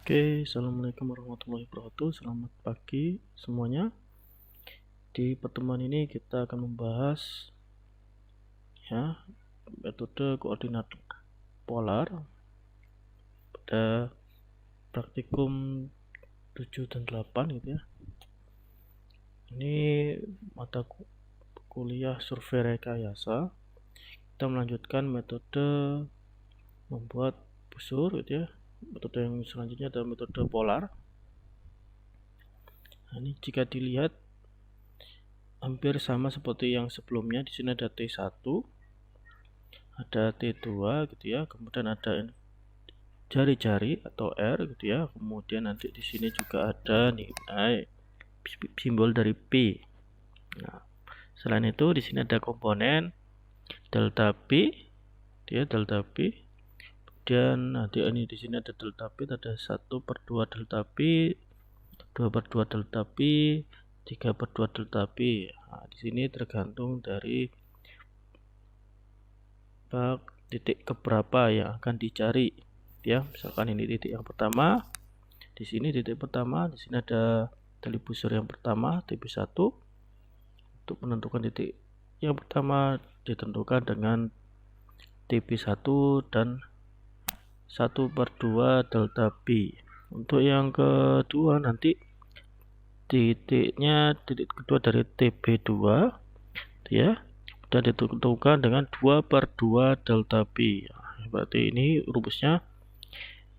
Oke, assalamualaikum warahmatullahi wabarakatuh. Selamat pagi semuanya. Di pertemuan ini kita akan membahas metode koordinat polar pada praktikum 7 dan 8 gitu ya. Ini mata kuliah survei rekayasa. Kita melanjutkan metode membuat busur gitu ya. Metode yang selanjutnya adalah metode polar. Nah, ini jika dilihat hampir sama seperti yang sebelumnya. Di sini ada T1, ada T2 gitu ya, kemudian ada jari-jari atau R gitu ya, kemudian nanti di sini juga ada nih simbol dari P. Nah, selain itu di sini ada komponen delta P dia delta P. Kemudian nanti ini di sini ada delta P, ada 1/2 delta P, 2/2 delta P, 3/2 delta P. Nah, di sini tergantung dari titik keberapa yang akan dicari ya. Misalkan ini titik yang pertama, di sini titik pertama, di sini ada tali busur yang pertama TP1. Untuk menentukan titik yang pertama ditentukan dengan TP1 dan 1/2 delta P. Untuk yang kedua nanti titik kedua dari TB2 ya, dan ditentukan dengan 2/2 delta P. Berarti ini rumusnya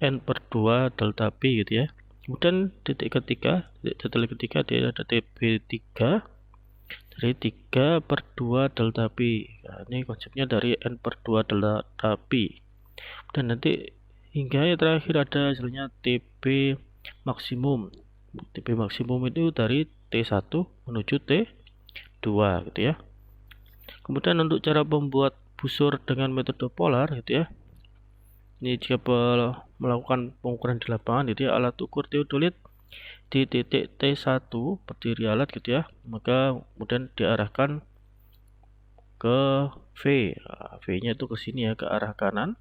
N/2 delta P gitu ya. Kemudian titik ketiga dia ada TB3 dari 3/2 delta P. Nah, ini konsepnya dari N/2 delta P. Dan nanti hingga yang terakhir ada hasilnya TB maksimum. TB maksimum itu dari T1 menuju T2 gitu ya. Kemudian untuk cara membuat busur dengan metode polar gitu ya. Ini jika melakukan pengukuran di lapangan gitu ya, alat ukur teodolit di titik T1 berdiri alat gitu ya, maka kemudian diarahkan ke V. Nah, V-nya itu ke sini ya, ke arah kanan.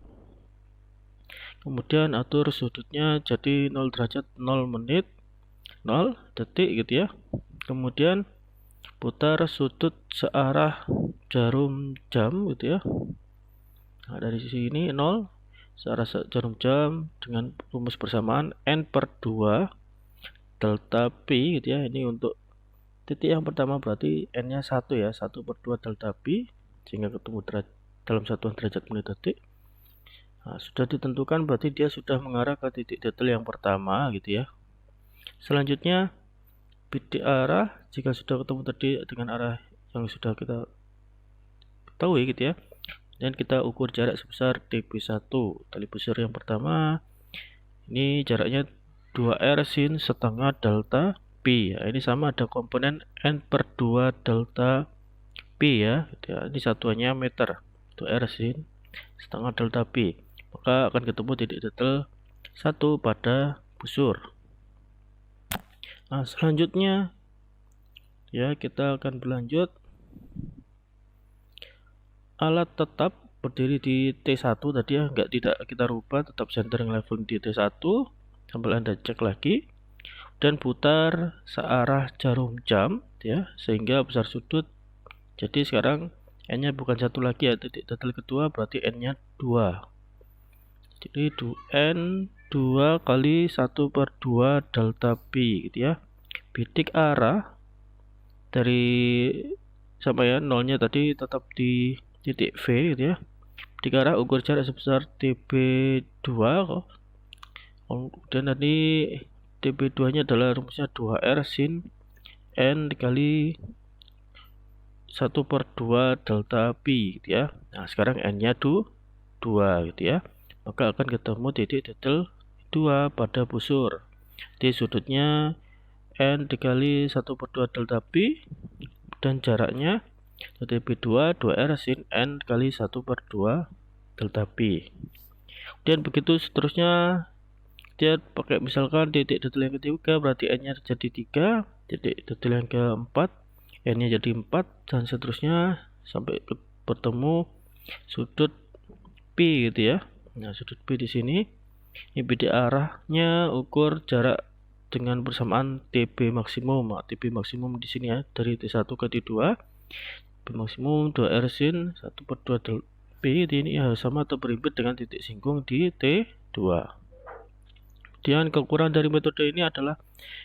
Kemudian atur sudutnya jadi 0 derajat 0 menit 0 detik gitu ya. Kemudian putar sudut searah jarum jam gitu ya. Nah, dari sini 0 searah jarum jam dengan rumus bersamaan N/2 delta P gitu ya. Ini untuk titik yang pertama berarti N-nya 1 ya, 1/2 delta P, sehingga ketemu dalam satuan derajat menit detik. Nah, sudah ditentukan berarti dia sudah mengarah ke titik detail yang pertama gitu ya. Selanjutnya bidik arah, jika sudah ketemu tadi dengan arah yang sudah kita ketahui gitu ya, dan kita ukur jarak sebesar TB1. Tali busur yang pertama ini jaraknya 2R sin setengah delta P ya. Ini sama ada komponen N/2 delta P ya, gitu ya. Ini satuannya meter, 2R sin setengah delta P. Maka akan ketemu titik detail 1 pada busur. Nah, selanjutnya ya kita akan berlanjut. Alat tetap berdiri di T1 tadi ya, tidak kita rubah, tetap centering level di T1 sambil Anda cek lagi, dan putar searah jarum jam ya, sehingga besar sudut. Jadi sekarang N-nya bukan 1 lagi ya, titik detail kedua berarti N-nya 2. Jadi N 2 kali 1/2 delta P gitu ya. Bidik arah dari sama ya, nolnya tadi tetap di titik V gitu ya. Bidik arah ukur jarak sebesar TB2 kok. Dan nanti TB2 nya adalah rumusnya 2R sin N dikali 1/2 delta P gitu ya. Nah, sekarang N-nya 2 gitu ya. Maka akan ketemu titik detail 2 pada busur. Di sudutnya N dikali 1/2 delta P, dan jaraknya TB2 2R sin N kali 1/2 delta P. Dan begitu seterusnya, dia pakai misalkan titik detail yang ketiga berarti N-nya jadi 3, titik detail yang keempat N-nya jadi 4, dan seterusnya sampai bertemu sudut P gitu ya. Nah, sudut P di sini Ini bidik arahnya ukur jarak dengan persamaan TB maksimum. Nah, TB maksimum di sini ya, dari T1 ke T2. TB maksimum 2R sin 1/2 del P ini harus sama atau berimbit dengan titik singgung di T2. Kemudian kekurangan dari metode ini adalah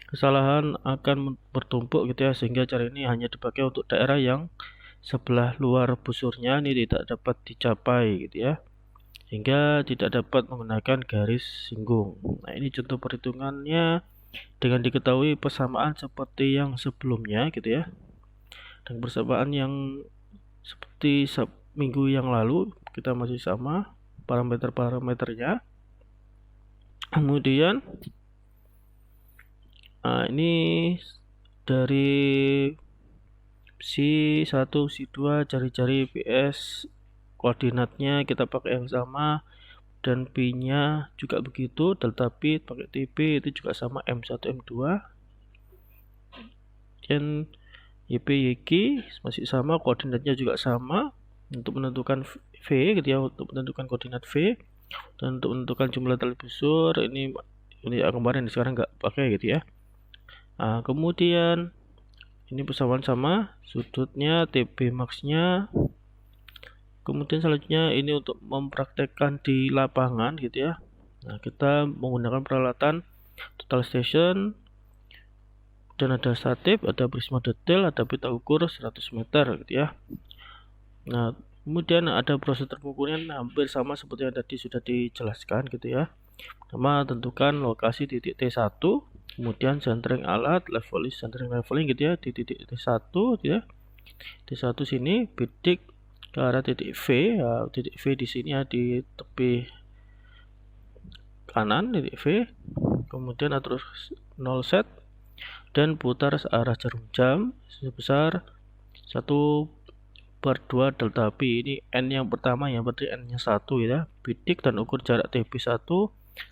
kesalahan akan bertumpuk gitu ya, sehingga cara ini hanya dipakai untuk daerah yang sebelah luar busurnya ini tidak dapat dicapai gitu ya, sehingga tidak dapat menggunakan garis singgung. Nah, ini contoh perhitungannya dengan diketahui persamaan seperti yang sebelumnya gitu ya, dan persamaan yang seperti minggu yang lalu kita masih sama parameter-parameternya. Kemudian ini dari C1, C2 cari-cari PS koordinatnya kita pakai yang sama, dan P nya juga begitu, delta P pakai TP itu juga sama M1 M2, dan YP YQ masih sama, koordinatnya juga sama untuk menentukan V gitu ya, untuk menentukan koordinat V, dan untuk menentukan jumlah tali busur ini kemarin sekarang nggak pakai gitu ya. Nah, kemudian ini persamaan sama, sudutnya TB max nya. Kemudian selanjutnya ini untuk mempraktekkan di lapangan gitu ya. Nah, kita menggunakan peralatan total station, dan ada statif, ada prisma detail, ada pita ukur 100 meter gitu ya. Nah, kemudian ada prosedur pengukuran hampir sama seperti yang tadi sudah dijelaskan gitu ya. Pertama, tentukan lokasi titik T1, kemudian centering alat, centering leveling gitu ya di titik T1 gitu ya. T1 sini bidik ke arah titik V, ya, titik V di sini ya di tepi kanan titik V. Kemudian atur 0 set dan putar searah jarum jam sebesar 1/2 delta P. Ini N yang pertama ya, berarti N nya 1 ya. Bidik dan ukur jarak TB1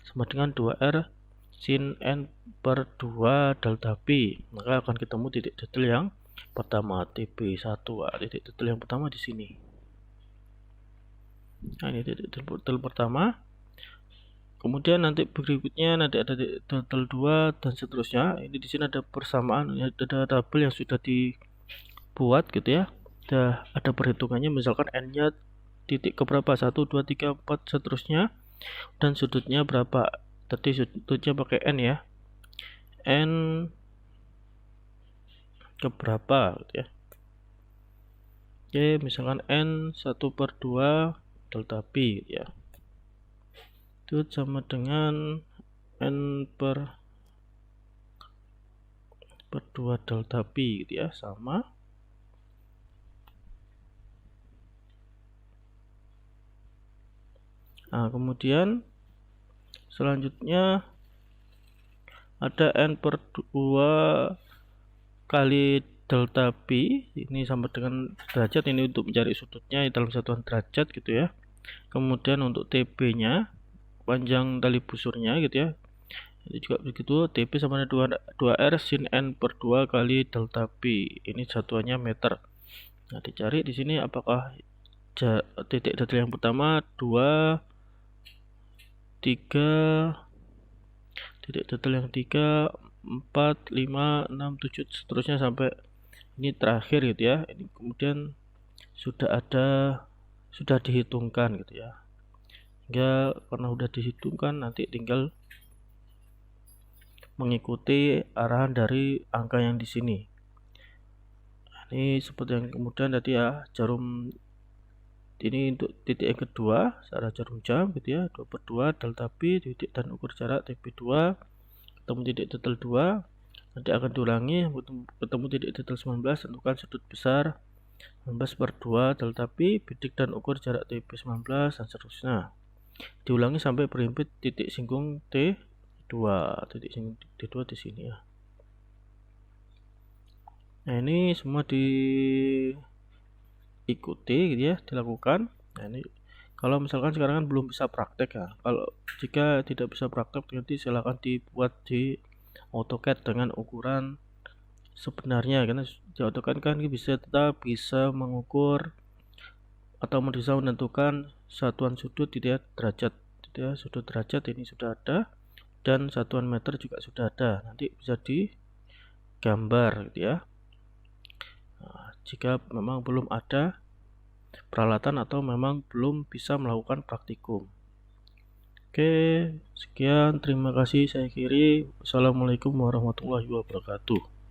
sama dengan 2R sin N/2 delta P. Maka akan ketemu titik detail yang pertama TB1. Titik detail yang pertama di sini. Nah, ini titik detail pertama. Kemudian nanti berikutnya nanti ada detail 2 dan seterusnya. Ini di sini ada persamaan, ada tabel yang sudah dibuat gitu ya. Ada perhitungannya, misalkan N-nya titik ke berapa, 1, 2, 3, 4 seterusnya, dan sudutnya berapa. Tadi sudutnya pakai N ya, N ke berapa gitu ya. Oke, misalkan N 1/2 delta P gitu ya, itu sama dengan N/2 delta P gitu ya, sama. Nah, kemudian selanjutnya ada N/2 kali delta P, ini sama dengan derajat, ini untuk mencari sudutnya dalam satuan derajat gitu ya. Kemudian untuk TB nya, panjang tali busurnya gitu ya, itu juga begitu, TB sama dengan 2R sin N/2 kali delta P, ini satuannya meter. Nah, dicari di sini apakah titik detail yang pertama 2, 3, titik detail yang 3, 4, 5, 6, 7 seterusnya sampai ini terakhir gitu ya. Ini kemudian sudah dihitungkan gitu ya. Hingga karena sudah dihitungkan, nanti tinggal mengikuti arahan dari angka yang di sini. Ini seperti yang kemudian tadi ya, jarum ini untuk titik yang kedua searah jarum jam gitu ya, 2/2 delta P titik dan ukur jarak TB2 ketemu titik detail 2, nanti akan diulangi ketemu titik detail 19, tentukan sudut besar 19/2 delta P, bidik dan ukur jarak TB19 dan seterusnya. Diulangi sampai berimpit titik singgung T2, titik singgung T2 di sini ya. Nah, ini semua diikuti gitu ya, dilakukan. Nah, ini kalau misalkan sekarang kan belum bisa praktek ya. Kalau jika tidak bisa praktek, nanti silahkan dibuat di AutoCAD dengan ukuran sebenarnya, karena di AutoCAD kan tetap bisa mengukur atau bisa menentukan satuan sudut gitu ya, derajat gitu ya, sudut derajat ini sudah ada, dan satuan meter juga sudah ada, nanti bisa digambar gitu ya. Nah, jika memang belum ada peralatan atau memang belum bisa melakukan praktikum. Oke, sekian, terima kasih, saya akhiri. Wassalamualaikum warahmatullahi wabarakatuh.